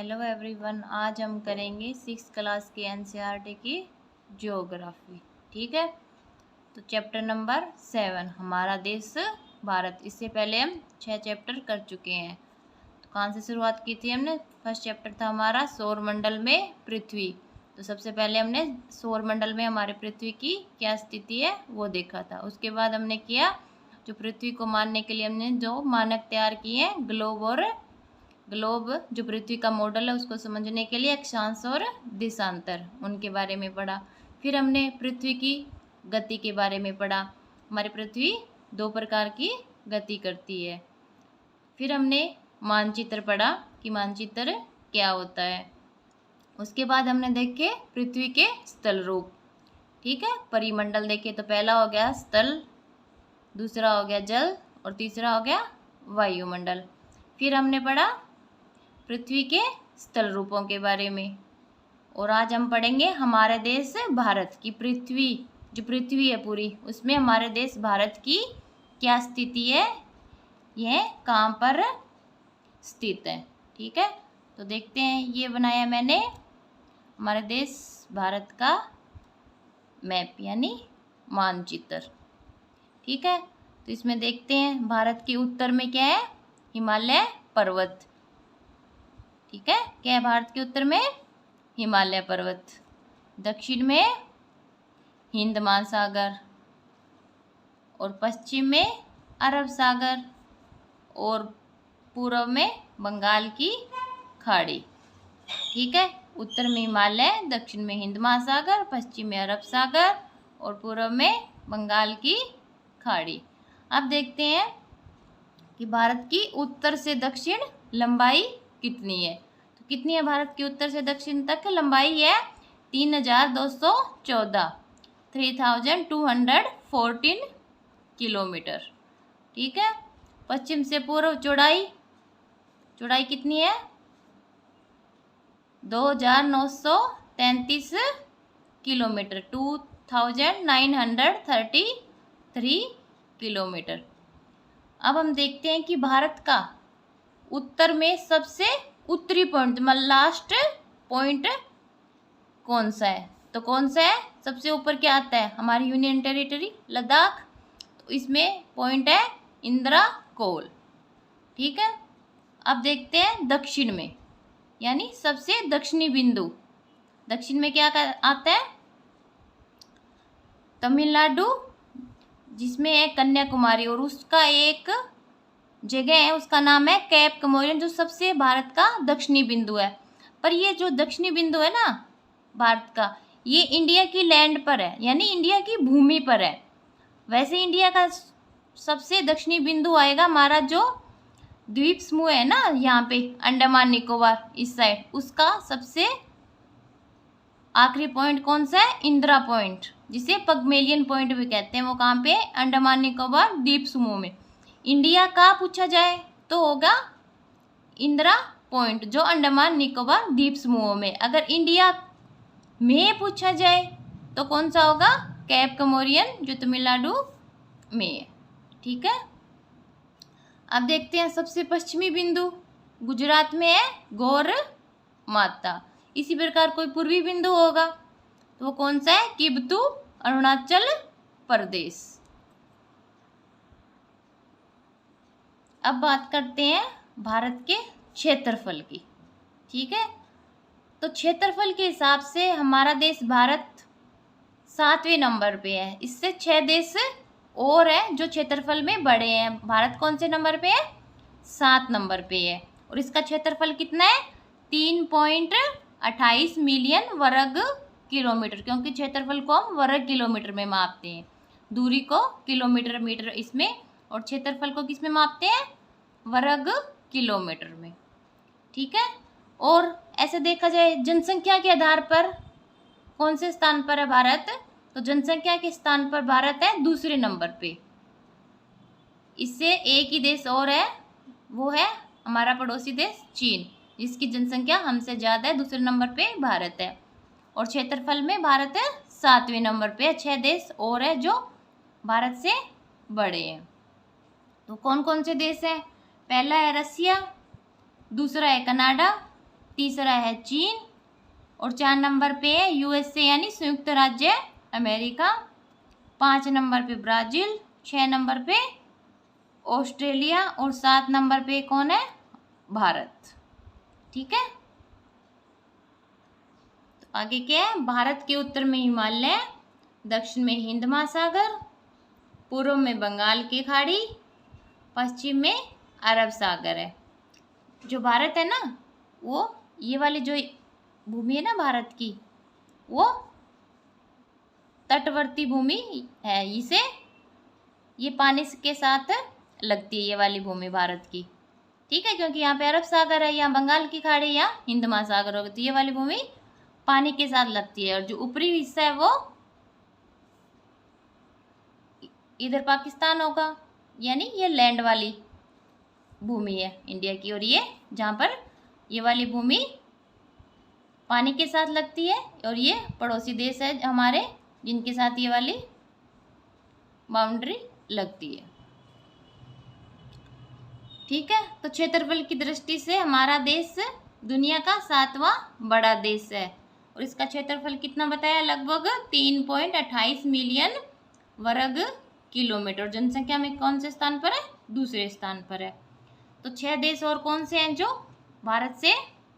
Hello everyone, आज हम करेंगे 6th क्लास की एनसीईआरटी की ज्योग्राफी। ठीक है, तो चैप्टर नंबर 7 हमारा देश भारत। इससे पहले हम 6 चैप्टर कर चुके हैं। तो कहाँ से शुरुआत की थी हमने? फर्स्ट चैप्टर था हमारा सौरमंडल में पृथ्वी। तो सबसे पहले हमने सौरमंडल में हमारे पृथ्वी की क्या स्थिति है वो देखा था। उसके बाद हमने किया जो पृथ्वी को मानने के लिए हमने जो मानक तैयार किए हैं, ग्लोब जो पृथ्वी का मॉडल है उसको समझने के लिए अक्षांश और देशांतर, उनके बारे में पढ़ा। फिर हमने पृथ्वी की गति के बारे में पढ़ा। हमारी पृथ्वी 2 प्रकार की गति करती है। फिर हमने मानचित्र पढ़ा कि मानचित्र क्या होता है। उसके बाद हमने देखे पृथ्वी के स्थल रूप। ठीक है, परिमंडल देखे तो पहला हो गया स्थल, दूसरा हो गया जल और तीसरा हो गया वायुमंडल। फिर हमने पढ़ा पृथ्वी के स्थल रूपों के बारे में। और आज हम पढ़ेंगे हमारे देश भारत की पृथ्वी, जो पृथ्वी है पूरी, उसमें हमारे देश भारत की क्या स्थिति है, यह कहाँ पर स्थित है। ठीक है, तो देखते हैं। ये बनाया मैंने हमारे देश भारत का मैप यानी मानचित्र। ठीक है, तो इसमें देखते हैं भारत के उत्तर में क्या है, हिमालय पर्वत। ठीक है, क्या है भारत के उत्तर में? हिमालय पर्वत। दक्षिण में हिंद महासागर और पश्चिम में अरब सागर और पूर्व में बंगाल की खाड़ी। ठीक है, उत्तर में हिमालय, दक्षिण में हिंद महासागर, पश्चिम में अरब सागर और पूर्व में बंगाल की खाड़ी। अब देखते हैं कि भारत की उत्तर से दक्षिण लंबाई कितनी है। तो कितनी है भारत की उत्तर से दक्षिण तक लंबाई? है 3214, 3214 किलोमीटर। ठीक है, पश्चिम से पूर्व चौड़ाई कितनी है? 2933 किलोमीटर, 2933 किलोमीटर। अब हम देखते हैं कि भारत का उत्तर में सबसे उत्तरी पॉइंट, मतलब लास्ट पॉइंट कौन सा है? तो कौन सा है? सबसे ऊपर क्या आता है? हमारी यूनियन टेरिटरी लद्दाख। तो इसमें पॉइंट है इंदिरा कोल। ठीक है, अब देखते हैं दक्षिण में, यानी सबसे दक्षिणी बिंदु। दक्षिण में क्या आता है? तमिलनाडु, जिसमें है कन्याकुमारी, और उसका एक जगह है, उसका नाम है कैप कमोरियन, जो सबसे भारत का दक्षिणी बिंदु है। पर ये जो दक्षिणी बिंदु है ना भारत का, ये इंडिया की लैंड पर है, यानी इंडिया की भूमि पर है। वैसे इंडिया का सबसे दक्षिणी बिंदु आएगा हमारा जो द्वीप समूह है ना, यहाँ पे अंडमान निकोबार इस साइड, उसका सबसे आखिरी पॉइंट कौन सा है? इंदिरा पॉइंट, जिसे पगमेलियन पॉइंट भी कहते हैं। वो कहाँ पे? अंडमान निकोबार द्वीप समूह में। इंडिया का पूछा जाए तो होगा इंदिरा पॉइंट, जो अंडमान निकोबार द्वीप समूह में। अगर इंडिया में पूछा जाए तो कौन सा होगा? कैप कमोरियन, जो तमिलनाडु में है। ठीक है, अब देखते हैं सबसे पश्चिमी बिंदु गुजरात में है गौर माता। इसी प्रकार कोई पूर्वी बिंदु होगा तो वो कौन सा है? किबतू, अरुणाचल प्रदेश। अब बात करते हैं भारत के क्षेत्रफल की। ठीक है, तो क्षेत्रफल के हिसाब से हमारा देश भारत 7वें नंबर पे है। इससे 6 देश और है जो क्षेत्रफल में बड़े हैं। भारत कौन से नंबर पे है? 7 नंबर पे है। और इसका क्षेत्रफल कितना है? 3.28 मिलियन वर्ग किलोमीटर, क्योंकि क्षेत्रफल को हम वर्ग किलोमीटर में मापते हैं, दूरी को किलोमीटर मीटर इसमें, और क्षेत्रफल को किस में मापते हैं? वर्ग किलोमीटर में। ठीक है, और ऐसे देखा जाए जनसंख्या के आधार पर कौन से स्थान पर है भारत? तो जनसंख्या के स्थान पर भारत है 2 नंबर पे। इससे एक ही देश और है, वो है हमारा पड़ोसी देश चीन, जिसकी जनसंख्या हमसे ज़्यादा है। 2 नंबर पे भारत है, और क्षेत्रफल में भारत 7वें नंबर पे। 6 देश और है जो भारत से बड़े हैं। तो कौन कौन से देश हैं? पहला है रसिया, दूसरा है कनाडा, तीसरा है चीन और 4 नंबर पे है यूएसए यानी संयुक्त राज्य अमेरिका, 5 नंबर पे ब्राज़ील, 6 नंबर पे ऑस्ट्रेलिया और 7 नंबर पे कौन है, भारत। ठीक है, तो आगे क्या है, भारत के उत्तर में हिमालय, दक्षिण में हिंद महासागर, पूर्व में बंगाल की खाड़ी, पश्चिम में अरब सागर है। जो भारत है ना, वो ये वाली जो भूमि है ना भारत की, वो तटवर्ती भूमि है, इसे ये पानी के साथ लगती है ये वाली भूमि भारत की। ठीक है, क्योंकि यहाँ पे अरब सागर है, यहाँ बंगाल की खाड़ी या हिंद महासागर होगा, तो ये वाली भूमि पानी के साथ लगती है। और जो ऊपरी हिस्सा है वो इधर पाकिस्तान होगा, यानी ये लैंड वाली भूमि है इंडिया की। और ये जहाँ पर ये वाली भूमि पानी के साथ लगती है, और ये पड़ोसी देश है हमारे जिनके साथ ये वाली बाउंड्री लगती है। ठीक है, तो क्षेत्रफल की दृष्टि से हमारा देश दुनिया का 7वां बड़ा देश है, और इसका क्षेत्रफल कितना बताया, लगभग 3.28 मिलियन वर्ग किलोमीटर। जनसंख्या में कौन से स्थान पर है, दूसरे स्थान पर है। तो 6 देश और कौन से हैं जो भारत से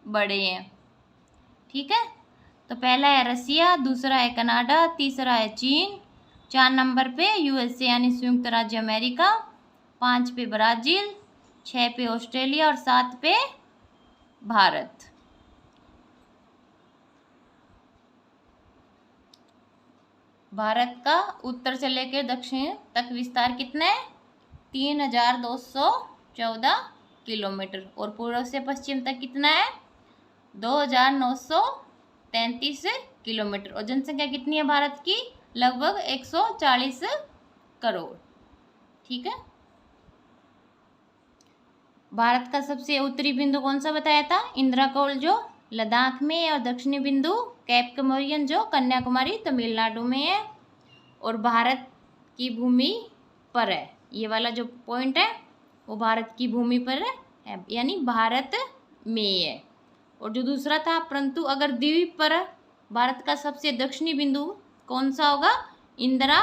बड़े हैं। ठीक है, तो पहला है रसिया, दूसरा है कनाडा, तीसरा है चीन, 4 नंबर पे यूएसए यानी संयुक्त राज्य अमेरिका, 5 पे ब्राज़ील, 6 पे ऑस्ट्रेलिया और 7 पे भारत। भारत का उत्तर से लेकर दक्षिण तक विस्तार कितना है, 3214 किलोमीटर, और पूर्व से पश्चिम तक कितना है, 2933 किलोमीटर। और जनसंख्या कितनी है भारत की, लगभग 140 करोड़। ठीक है, भारत का सबसे उत्तरी बिंदु कौन सा बताया था, इंदिरा कौल जो लद्दाख में है, और दक्षिणी बिंदु कैप कमोरियन जो कन्याकुमारी तमिलनाडु में है। और भारत की भूमि पर है, ये वाला जो पॉइंट है वो भारत की भूमि पर है, यानी भारत में है। और जो दूसरा था, परंतु अगर द्वीप पर भारत का सबसे दक्षिणी बिंदु कौन सा होगा, इंदिरा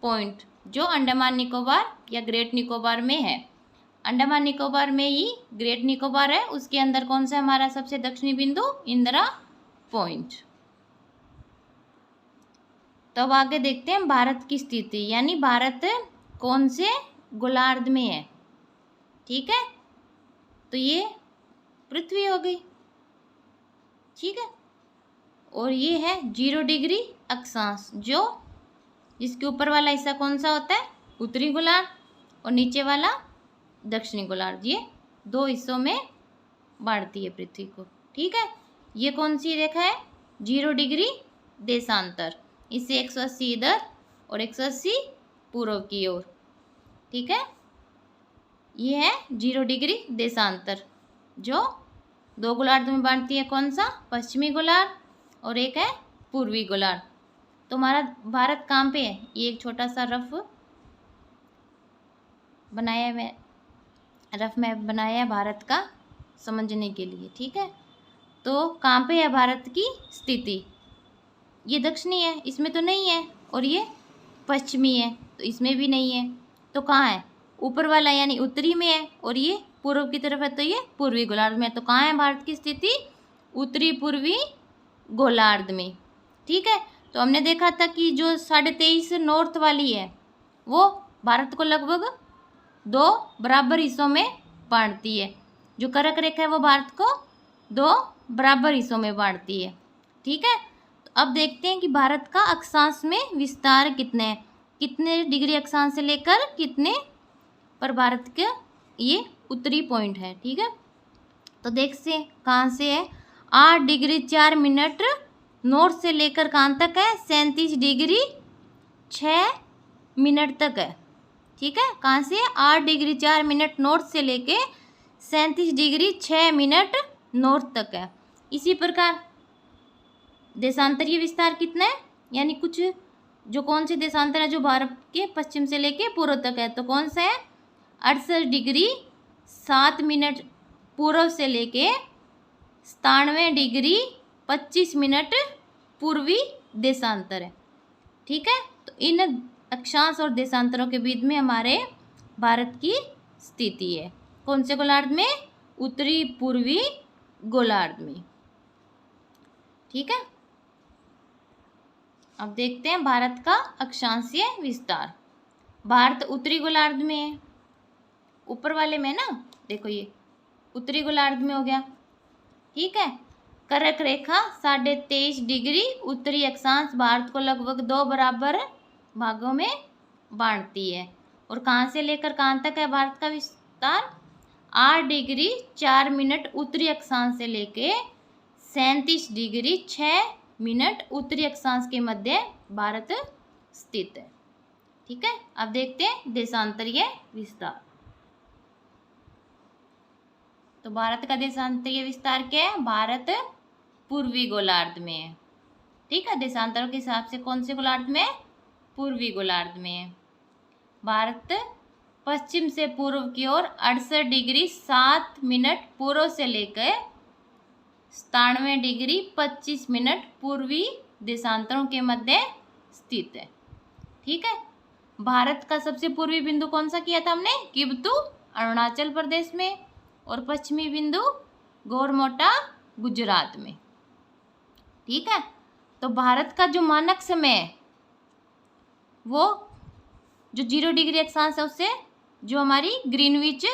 पॉइंट जो अंडमान निकोबार या ग्रेट निकोबार में है। अंडमान निकोबार में ही ग्रेट निकोबार है, उसके अंदर कौन सा हमारा सबसे दक्षिणी बिंदु, इंदिरा पॉइंट। तो अब आगे देखते हैं भारत की स्थिति, यानी भारत कौन से गोलार्ध में है। ठीक है, तो ये पृथ्वी हो गई। ठीक है, और ये है 0 डिग्री अक्षांश, जो जिसके ऊपर वाला हिस्सा कौन सा होता है, उत्तरी गोलार्ध, और नीचे वाला दक्षिणी गोलार्ध। ये 2 हिस्सों में बांटती है पृथ्वी को। ठीक है, ये कौन सी रेखा है, 0 डिग्री देशांतर, इससे 180 इधर और 180 पूर्व की ओर। ठीक है, ये है 0 डिग्री देशांतर, जो 2 गोलार्ध में बांटती है, कौन सा, पश्चिमी गोलार्ध और एक है पूर्वी गोलार्ध। तो हमारा भारत कहाँ पे है, ये एक छोटा सा रफ मैप बनाया है भारत का समझने के लिए। ठीक है, तो कहाँ पे है भारत की स्थिति, ये दक्षिणी है, इसमें तो नहीं है, और ये पश्चिमी है तो इसमें भी नहीं है। तो कहाँ है, ऊपर वाला यानी उत्तरी में है, और ये पूर्व की तरफ है तो ये पूर्वी गोलार्ध में। तो कहाँ है भारत की स्थिति, उत्तरी पूर्वी गोलार्ध में। ठीक है, तो हमने देखा था कि जो 23.5 नॉर्थ वाली है वो भारत को लगभग 2 बराबर हिस्सों में बांटती है। जो कर्क रेखा है वो भारत को 2 बराबर हिस्सों में बांटती है। ठीक है, तो अब देखते हैं कि भारत का अक्षांश में विस्तार कितने डिग्री अक्षांश से लेकर कितने पर भारत के ये उत्तरी पॉइंट है। ठीक है, तो देख से कहाँ से है, 8 डिग्री 4 मिनट नॉर्थ से लेकर कहाँ तक है, 37 डिग्री 6 मिनट तक है। ठीक है, कहाँ से, 8 डिग्री 4 मिनट नॉर्थ से लेके 37 डिग्री 6 मिनट नॉर्थ तक है। इसी प्रकार देशांतरीय विस्तार कितना है, यानी कुछ जो कौन से देशांतर है जो भारत के पश्चिम से लेके पूर्व तक है, तो कौन सा है, 68 डिग्री 7 मिनट पूर्व से लेके 97°25' पूर्वी देशांतर है। ठीक है, तो इन अक्षांश और देशांतरों के बीच में हमारे भारत की स्थिति है। कौन से गोलार्ध में? उत्तरी पूर्वी गोलार्ध में। ठीक है, अब देखते हैं भारत का अक्षांशीय विस्तार। भारत उत्तरी गोलार्ध में है, ऊपर वाले में ना, देखो ये उत्तरी गोलार्ध में हो गया। ठीक है, कर्क रेखा 23.5° उत्तरी अक्षांश भारत को लगभग 2 बराबर भागों में बांटती है। और कहाँ से लेकर कहाँ तक है भारत का विस्तार? 8°4' उत्तरी अक्षांश से लेके 37°6' उत्तरी अक्षांश के मध्य भारत स्थित है। ठीक है, अब देखते हैं देशांतरीय विस्तार। तो भारत का देशांतरीय विस्तार क्या है? भारत पूर्वी गोलार्ध में है। ठीक है, देशांतरों के हिसाब से कौन से गोलार्ध में? पूर्वी गोलार्ध में है। भारत पश्चिम से पूर्व की ओर 68°7' पूर्व से लेकर 97°25' पूर्वी देशांतरों के मध्य स्थित है। ठीक है, भारत का सबसे पूर्वी बिंदु कौन सा किया था हमने? किबतू अरुणाचल प्रदेश में, और पश्चिमी बिंदु गोरमोटा गुजरात में। ठीक है, तो भारत का जो मानक समय है वो जो 0° अक्षांश है उससे जो हमारी ग्रीनविच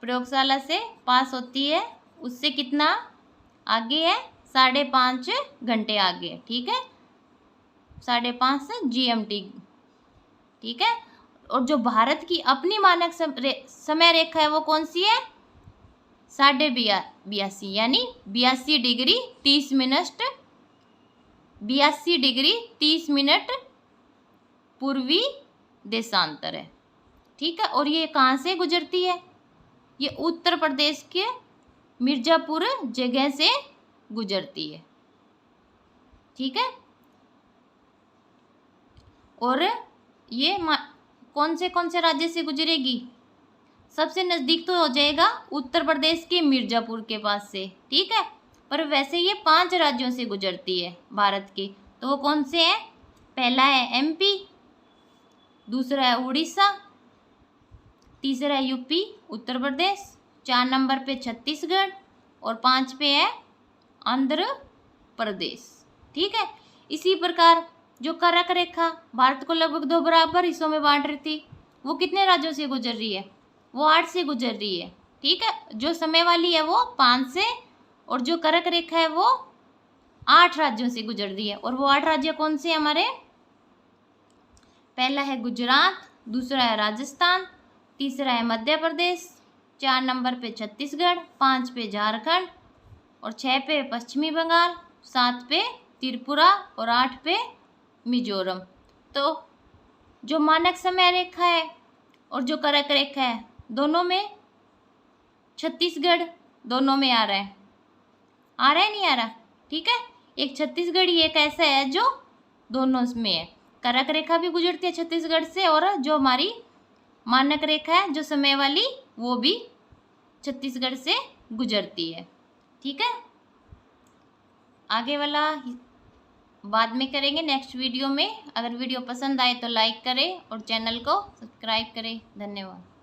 प्रयोगशाला से पास होती है उससे कितना आगे है? 5.5 घंटे आगे। ठीक है, 5.5 GMT। ठीक है, और जो भारत की अपनी मानक समय रेखा है वो कौन सी है? 82.5 यानी 82°30' 82°30' पूर्वी देशांतर है। ठीक है, और ये कहाँ से गुजरती है? ये उत्तर प्रदेश के मिर्जापुर जगह से गुजरती है। ठीक है, और ये कौन से राज्य से गुजरेगी? सबसे नज़दीक तो हो जाएगा उत्तर प्रदेश के मिर्जापुर के पास से। ठीक है, पर वैसे ये 5 राज्यों से गुजरती है भारत के। तो वो कौन से हैं? पहला है MP, दूसरा है उड़ीसा, तीसरा है UP उत्तर प्रदेश, 4 नंबर पे छत्तीसगढ़ और 5 पे है आंध्र प्रदेश। ठीक है, इसी प्रकार जो कर्क रेखा भारत को लगभग 2 बराबर हिस्सों में बांट रही थी वो कितने राज्यों से गुजर रही है? वो 8 से गुजर रही है। ठीक है, जो समय वाली है वो 5 से, और जो कर्क रेखा है वो 8 राज्यों से गुजर रही है। और वो 8 राज्य कौन से हमारे? पहला है गुजरात, दूसरा है राजस्थान, तीसरा है मध्य प्रदेश, 4 नंबर पे छत्तीसगढ़, 5 पे झारखंड और 6 पे पश्चिमी बंगाल, 7 पे त्रिपुरा और 8 पे मिजोरम। तो जो मानक समय रेखा है और जो कर्क रेखा है दोनों में छत्तीसगढ़ दोनों में आ रहा है नहीं आ रहा? ठीक है, एक छत्तीसगढ़ ही एक ऐसा है जो दोनों में है। कर्क रेखा भी गुजरती है छत्तीसगढ़ से, और जो हमारी मानक रेखा है जो समय वाली वो भी छत्तीसगढ़ से गुजरती है। ठीक है, आगे वाला बाद में करेंगे नेक्स्ट वीडियो में। अगर वीडियो पसंद आए तो लाइक करें और चैनल को सब्सक्राइब करें। धन्यवाद।